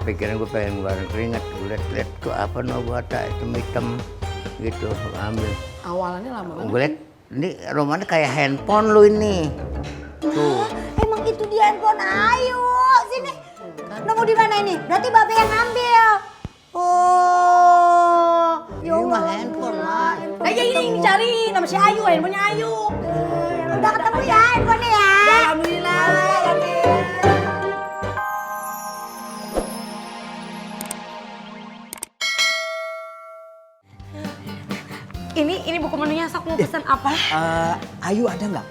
pikiran gue pengen ngeluarin keringat. Gue liat kok apa buat hitam gitu, ambil. Awalannya lama banget. Gue liat ini romannya kayak handphone lu ini. Tuh. Emang itu dia handphone Ayu. Sini. Nemu di mana ini? Berarti Babe yang ngambil. Oh. Ini mah handphone lah. Ini cari nama si Ayu, handphonenya Ayu. Udah ketemu ya handphone ya? Alhamdulillah. Ini buku menunya, sok mau pesan apa? Ayu ada nggak?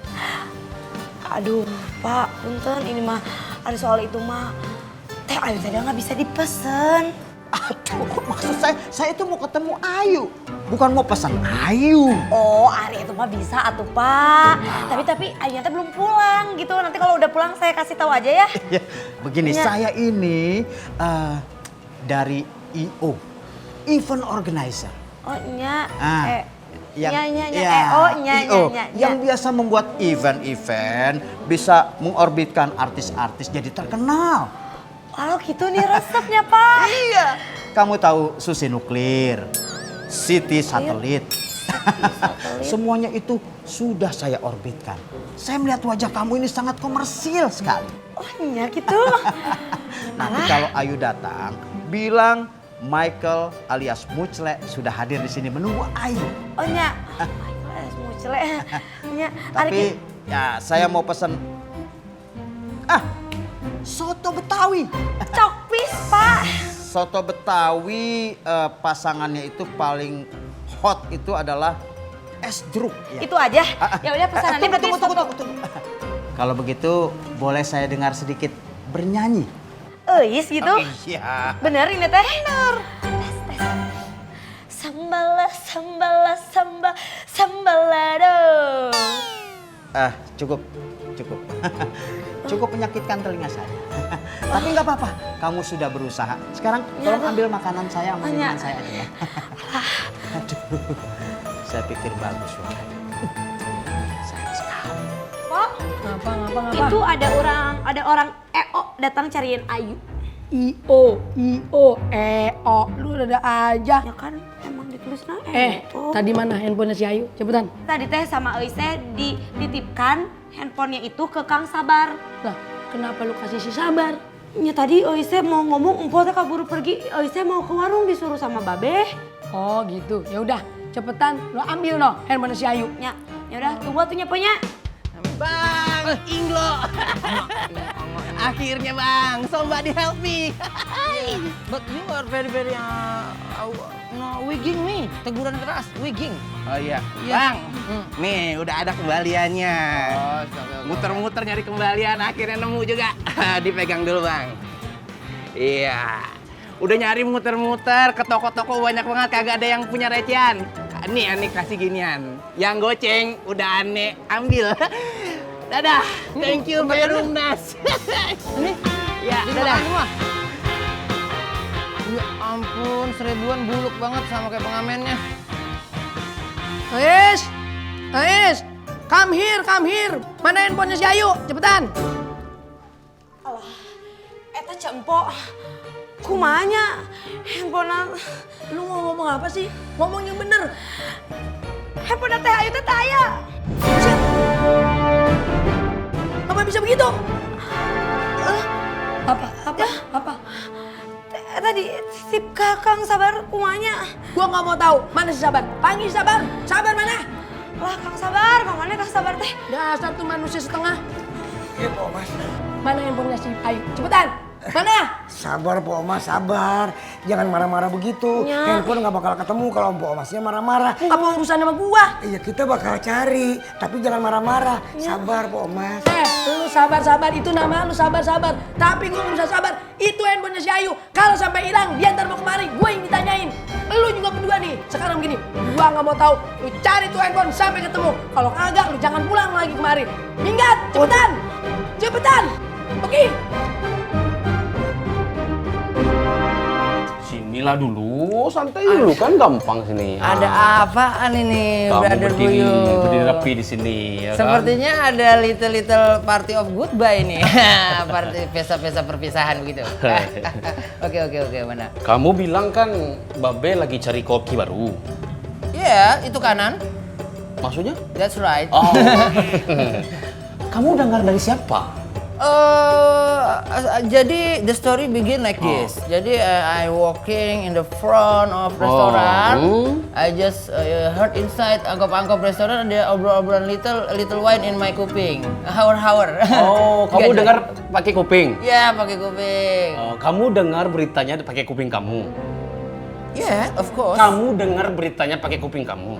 Aduh, Pak, punten ini mah ada soal itu mah. Teh Ayu tadi nggak bisa dipesen. Aduh, maksud saya itu mau ketemu Ayu, bukan mau pesan Ayu. Oh, hari itu mah bisa atuh, Pak. Tapi Ayunya teh belum pulang gitu. Nanti kalau udah pulang saya kasih tahu aja ya. Begini, Ya. saya ini dari IO, event organizer. Oh, nya. Yang biasa membuat event-event, bisa mengorbitkan artis-artis jadi terkenal. Kalau gitu nih resepnya, Pak. Iya. Kamu tahu Susi Nuklir, City Satelit. Semuanya itu sudah saya orbitkan. Saya melihat wajah kamu ini sangat komersil sekali. Oh, nya gitu. Nanti kalau Ayu datang, bilang Michael alias Mucle sudah hadir di sini menunggu Ayu. Oh, nya. Mucele. Nya. Tapi ya saya mau pesen soto Betawi. Cokpis, Pak. Soto Betawi pasangannya itu paling hot itu adalah es jeruk. Ya. Itu aja. Ya udah pesanannya berarti soto. Tunggu. Kalau begitu boleh saya dengar sedikit bernyanyi? Eis gitu. Oh, iya. Bener ini teh? Bener. Tes. Sambala, sambalado. Cukup. Cukup menyakitkan telinga saya. Tapi nggak apa-apa, kamu sudah berusaha. Sekarang tolong ambil makanan saya sama minuman saya aja ya. Aduh, saya pikir bagus suaranya. Sayang sekali. Kok? Ngapa? Itu ada orang EO datang cariin Ayu. IO, lu ada aja. Ya kan emang ditulisnya EO. Tadi mana handphonenya si Ayu? Cepetan. Tadi teh sama Eis teh dititipkan handphonenya itu ke Kang Sabar. Lah, kenapa lu kasih si Sabar? Ya tadi Eis teh mau ngomong empok teh kaburu pergi. Eis teh mau ke warung disuruh sama Babe. Oh gitu, ya udah cepetan lu ambil no handphonenya si Ayu. Ya udah tunggu atuh punya. Bang, Inglo. Akhirnya Bang, somebody help me. But you are very wigging me. Teguran keras, wigging. Oh iya, Bang, nih udah ada kembaliannya. Muter-muter nyari kembalian, akhirnya nemu juga. Dipegang dulu Bang. Iya, udah nyari muter-muter ke toko-toko banyak banget, kagak ada yang punya recehan. Nih, Ani kasih ginian. Yang goceng udah Ane ambil. Dadah, thank you Berumnas. Ini? Ya, dadah. Semua. Ya ampun, seribuan buluk banget sama kayak pengamennya. Ais, come here. Mana handphonenya si Ayu? Cepetan. Alah, eta cempok. Kumanya handphone. Lu mau ngomong apa sih? Ngomong yang bener. Handphone teh Ayu teh aya. Apa bisa begitu? Apa? Tadi titip Kang Sabar kumanya. Gua nggak mau tahu. Mana si Sabar? Panggil Sabar. Sabar mana? Lah Kang Sabar, mana Kang Sabar teh? Dasar tuh manusia setengah. Iya, Pak Mas. Mana handphonenya si Ayu? Cepetan. Mana? Sabar, Pak Mas, sabar. Jangan marah-marah begitu. Ya. Handphone nggak bakal ketemu kalau Pak Masnya marah-marah. Apa urusan sama gua? Iya, kita bakal cari. Tapi jangan marah-marah. Sabar, Pak Mas. Lu sabar-sabar. Itu nama lu sabar-sabar. Tapi gua nggak bisa sabar. Itu handphonenya si Ayu. Kalau sampai hilang, dia ntar mau kemari. Gua yang ditanyain. Lu juga berdua nih. Sekarang begini. Gua nggak mau tahu. Lu cari tuh handphone sampai ketemu. Kalau kagak, lu jangan pulang lagi kemari. Minggat, cepetan. Pergi. Si Inilah dulu, santai dulu kan gampang sini. Ada apaan ini, Kamu Brother Buyut? berdiri rapi di sini, ya kan? Sepertinya ada little party of goodbye nih. Party pesta-pesta perpisahan begitu. Oke, mana? Kamu bilang kan Babe lagi cari koki baru. Iya, itu kanan. Maksudnya? That's right. Oh. Kamu dengar dari siapa? Jadi the story begin like this. Jadi I walking in the front of restaurant. I just heard inside anggap restoran ada obrolan little wine in my kuping. Hawar. Oh, kamu dengar pakai kuping? Iya, pakai kuping. Oh, kamu dengar beritanya pakai kuping kamu? Yeah, of course. Kamu dengar beritanya pakai kuping kamu?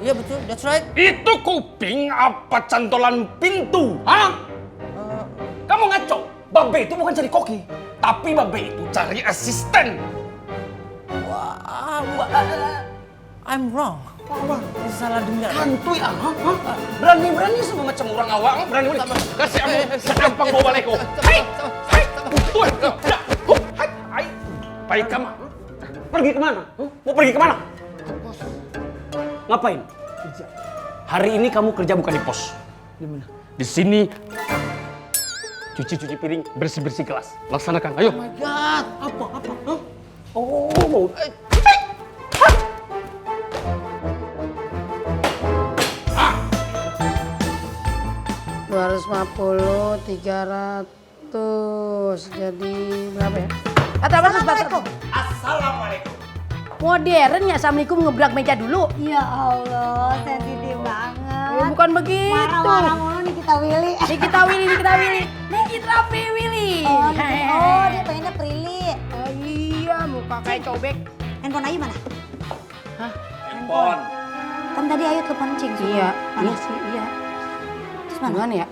Iya betul, that's right. Itu kuping apa cantolan pintu? Hah? Kamu ngaco. Babe itu bukan cari koki, tapi Babe itu cari asisten. I'm wrong. Salah dengar. Hantu ya? Berani-berani sama macam orang awak. Berani kasih aku segampang bawa baleko. Hai, tuan kau. Hai, baik kamu. Pergi kemana? Mau pergi kemana? Ngapain? Hari ini kamu kerja bukan di pos. Di mana? Di sini. Cuci piring, bersih gelas. Laksanakan, ayo. Oh my God. Apa? Hah? Oh, mau. 250, 300, jadi berapa ya? Assalamualaikum. Assalamualaikum. Modern ya, Assalamualaikum ngebrak meja dulu. Ya Allah, sensitif banget. Ya, bukan begitu. Marah-marah mulu nih kita Willy. Nikita Willy. Nikita Willy. Oh, dia pengennya Prilly. Oh iya, muka kayak cobek. Handphone Ayu mana? Handphone. Kan tadi Ayu telepon Cing. Iya, Mana? iya sih, iya. Terus mana? Gimana ya?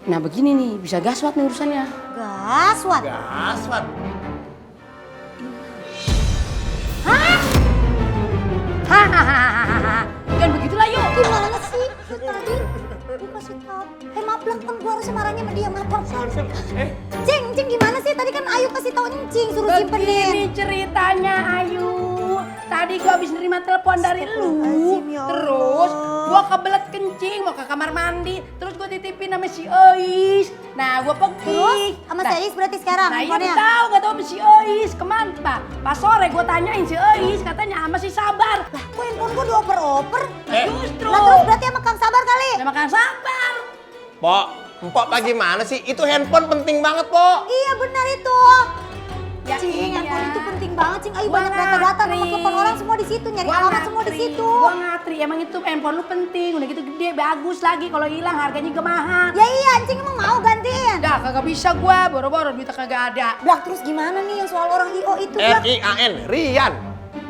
Nah begini nih, bisa gaswat nih urusannya. Gaswat. Gaswat. Hahaha. Jangan begitulah yuk. Gimana sih? Tadi dia kasih tahu. Maaf lah, kan gua harusnya marahnya sama dia. Maaf. Cing gimana sih? Tadi kan Ayu kasih tahu Cing suruh simpenin. Begini ceritanya Ayu. Tadi gua habis nerima telepon dari lu. Astagfirullahaladzim, ya Allah. Terus gua kebelet kencing mau ke kamar mandi. Terus gua titipin sama si Ois. Nah gua pergi. Terus sama si Ais berarti sekarang Nah iya handphonenya? gak tahu sama si Ois. Kemana Pak? Pas sore gua tanyain si Ois. Katanya sama si Sabar. Lah, kok handphone gua dioper-oper? Justru. Lah terus berarti sama Kang Sabar kali? Sama Kang Sabar. Pok bagaimana sih? Itu handphone penting banget, Pok. Iya benar itu. Ya Cing, iya. handphone itu penting banget, Cing. Ayo Gua banyak data-data, nomor ngatri. telepon orang semua di situ, nyari alamat semua di situ. Gua ngatri, emang itu handphone lu penting, udah gitu gede, bagus lagi. Kalau hilang harganya juga mahal. Ya iya, Cing emang mau gantiin. Dah kagak bisa gua, boro-boro duitnya kagak ada. Dah terus gimana nih yang soal orang IO itu, Brak? RIAN, Rian.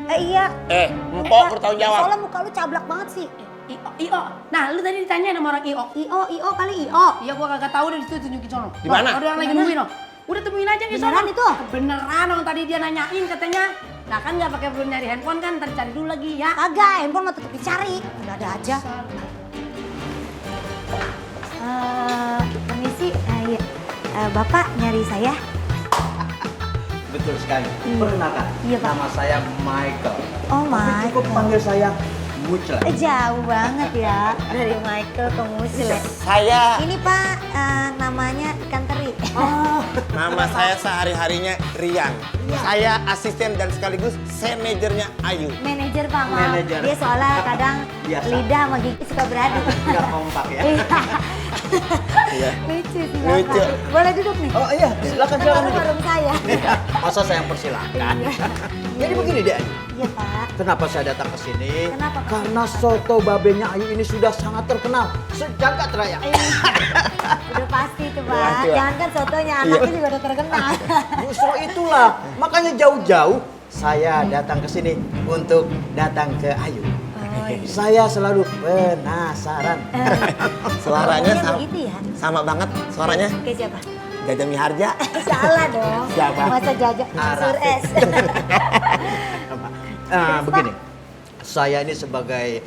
Iya. Empok bertanggung jawab. Soalnya muka lu cablak banget sih. IO. Nah, lu tadi ditanyain sama orang IO. IO kali IO. Iya gua kagak tahu udah disitu tunjukin sono. Di mana? Ada orang lagi nungguin, no. Udah temuin aja di sono. Beneran itu? Beneran, orang tadi dia nanyain katanya. Nah kan nggak pakai belum nyari handphone kan, ntar cari dulu lagi ya. Kagak, handphone mah tetep dicari. Udah ada aja. Permisi, iya. Bapak nyari saya? Betul sekali. Perkenalkan, Iya, Pak. nama saya Michael. Oh, Tapi cukup Michael. panggil saya Mucel. Jauh banget ya, dari Michael ke Musil ya. Saya, Ini Pak, namanya ikan teri. nama saya sehari-harinya Rian. Saya asisten dan sekaligus manajernya Ayu. Manajer Pak, maaf. Manajer. Dia soalnya kadang Biasa. lidah sama gigi suka beradu. Nggak kompak ya. Iya. Lucu sih Lucu. Bapak. Boleh duduk nih? Oh iya, silakan Kan silakan. warung saya. Masa saya yang persilakan. Jadi begini deh Ayu. Iya Pak. Kenapa saya datang ke sini? Kenapa, Pak? Karena soto babenya Ayu ini sudah sangat terkenal sejagat raya. Udah pasti tuh Pak. Pasti, Pak. Jangan kan sotonya, anaknya juga udah terkenal. Justru itulah, makanya jauh-jauh saya datang ke sini untuk datang ke Ayu. Saya selalu penasaran. Suaranya Ngomongnya sama, begitu ya? sama banget suaranya. Kayak siapa? Jaja Miharja. Salah dong. Siapa? Masa jajak Sur S. Begini, saya ini sebagai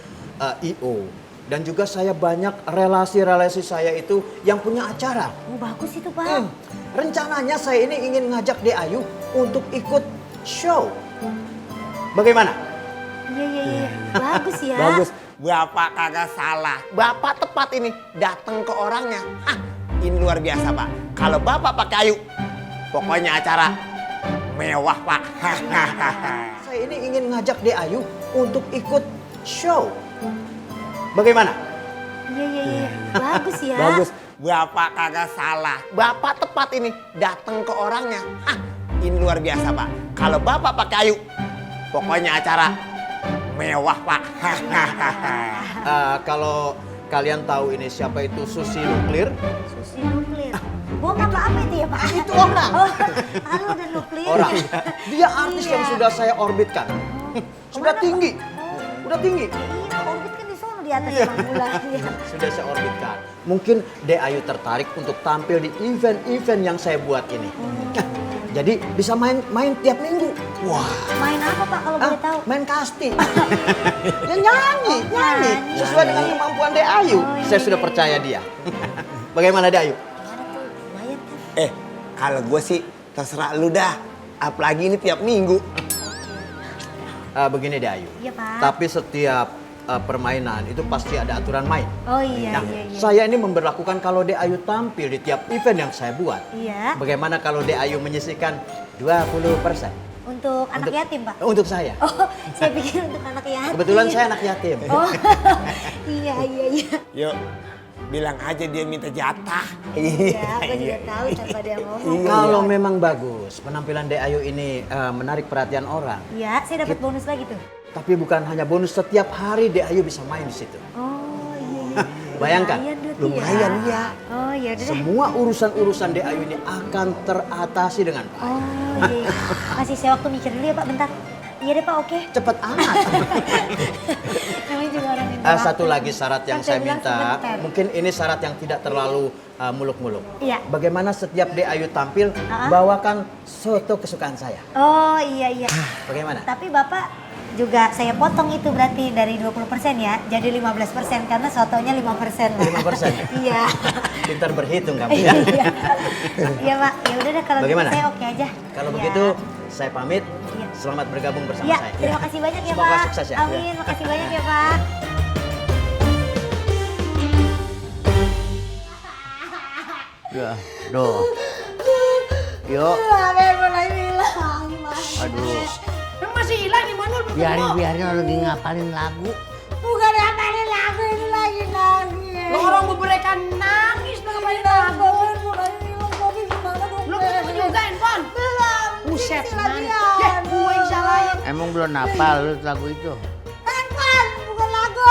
IO dan juga saya banyak relasi-relasi saya itu yang punya acara. Oh bagus itu Pak. Rencananya saya ini ingin ngajak De Ayu untuk ikut show. Bagaimana? Iya. Bagus ya. Bagus. Bapak kagak salah. Bapak tepat ini datang ke orangnya. Ini luar biasa, Pak. Kalau Bapak pakai Ayu, pokoknya acara mewah, Pak. Saya ini ingin ngajak De Ayu untuk ikut show. Bagaimana? Iya. Bagus ya. Bagus. Bapak kagak salah. Bapak tepat ini datang ke orangnya. Ini luar biasa, Pak. Kalau Bapak pakai Ayu, pokoknya acara mewah, Pak. Kalau kalian tahu ini siapa itu Susi Nuklir? Susi Nuklir. Bom apa itu ya, Pak? Itu orang. Oh, halo ada nuklir. Orang. Dia artis Iya. yang sudah saya orbitkan. Sudah Kemana, tinggi. Pak? Udah tinggi. Iya, orbit kan di sono di atas Bang Bulan. Iya. Sudah saya orbitkan. Mungkin De Ayu tertarik untuk tampil di event-event yang saya buat ini. Jadi bisa main tiap minggu. Wah. Main apa, Pak, kalau boleh tahu? Main casting. Ya nyanyi. nyanyi. Sesuai dengan kemampuan De Ayu. Oh, iya, Saya sudah iya. percaya dia. Bagaimana De Ayu? Gimana tuh? Lumayan kan? Kalau gue sih terserah lu dah. Apalagi ini tiap minggu. Begini De Ayu. Iya, Pak. Tapi setiap permainan itu pasti ada aturan main. Oh iya, Nah, iya. saya ini memberlakukan kalau De Ayu tampil di tiap event yang saya buat. Iya. Bagaimana kalau De Ayu menyisihkan 20%? Untuk anak yatim, Pak? Untuk saya. Oh, saya pikir untuk anak yatim. Kebetulan saya anak yatim. Oh, iya. Yuk, bilang aja dia minta jatah. Iya, aku juga tahu tanpa dia ngomong. Kalau memang bagus, penampilan De Ayu ini menarik perhatian orang. Iya, saya dapat bonus lagi tuh. Tapi bukan hanya bonus, setiap hari De Ayu bisa main di situ. Oh, iya. Bayangkan, Lumayan ya. Oh, iya udah deh. Semua urusan-urusan De Ayu ini akan teratasi dengan baik. Oh, iya. Kasih saya waktu mikir dulu ya, Pak, bentar. Iya deh, Pak, oke. Cepet amat. Namanya juga orang minta Satu waktu. lagi syarat yang Kan saya bilang minta, sebentar. mungkin ini syarat yang tidak terlalu muluk-muluk. Iya. Bagaimana setiap De Ayu tampil, bawakan soto kesukaan saya. Oh, iya. Bagaimana? Tapi Bapak juga saya potong itu berarti dari 20% ya, jadi 15% karena sotonya 5% lah. 5%? Iya. Pintar berhitung kamu ya. Iya. Iya, Pak. Ya udah deh kalau gitu Bagaimana? saya oke aja. Kalau Iya. begitu, saya pamit. Iya. Selamat bergabung bersama Iya, saya. terima kasih banyak ya, Semoga Pak. sukses ya. Amin, makasih banyak ya, Pak. Ya, doh. Yuk. Aduh. Yang masih hilang di mana? Biarin orang lagi ngapalin lagu. Bukan apa lagu ini lagi nangis. Lo orang beberekan nangis ngapain lagu? Lo ketemu juga handphone? Belum. Buset, Sisi man. lagian. Ya, gue yang salahin. Emang belum hafal lu lagu itu? Handphone, bukan lagu.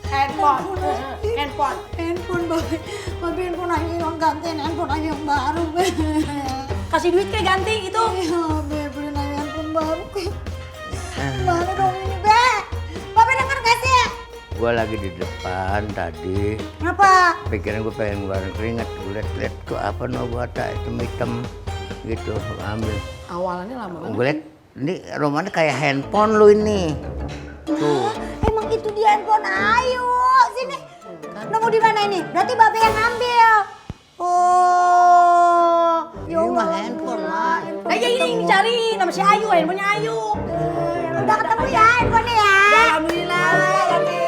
Handphone. Handphone, Babe. Babe, handphone aja yang gantiin handphone aja yang baru, Be. Kasih duit kayak ganti gitu. Iya, Be, beliin aja handphone baru. Mana dong ini, Be? Babe denger gak sih? Gua lagi di depan tadi. Ngapa? Pikiran gue pengen ngeluarin keringat. Gue liat kok apa no buat hitam-hitam gitu. Gua ambil. Awalannya lama banget. Gue liat ini rumahnya kayak handphone lu ini. Tuh. Emang itu dia handphone Ayu. Sini. Nemu di mana ini? Berarti Babe yang ngambil. Oh. Ya Ini mah Allah, handphone, gila, Mas. handphone. Nah, ya ini yang dicari nama si Ayu, handphonenya Ayu. Udah ketemu ya handphonenya ya? Alhamdulillah.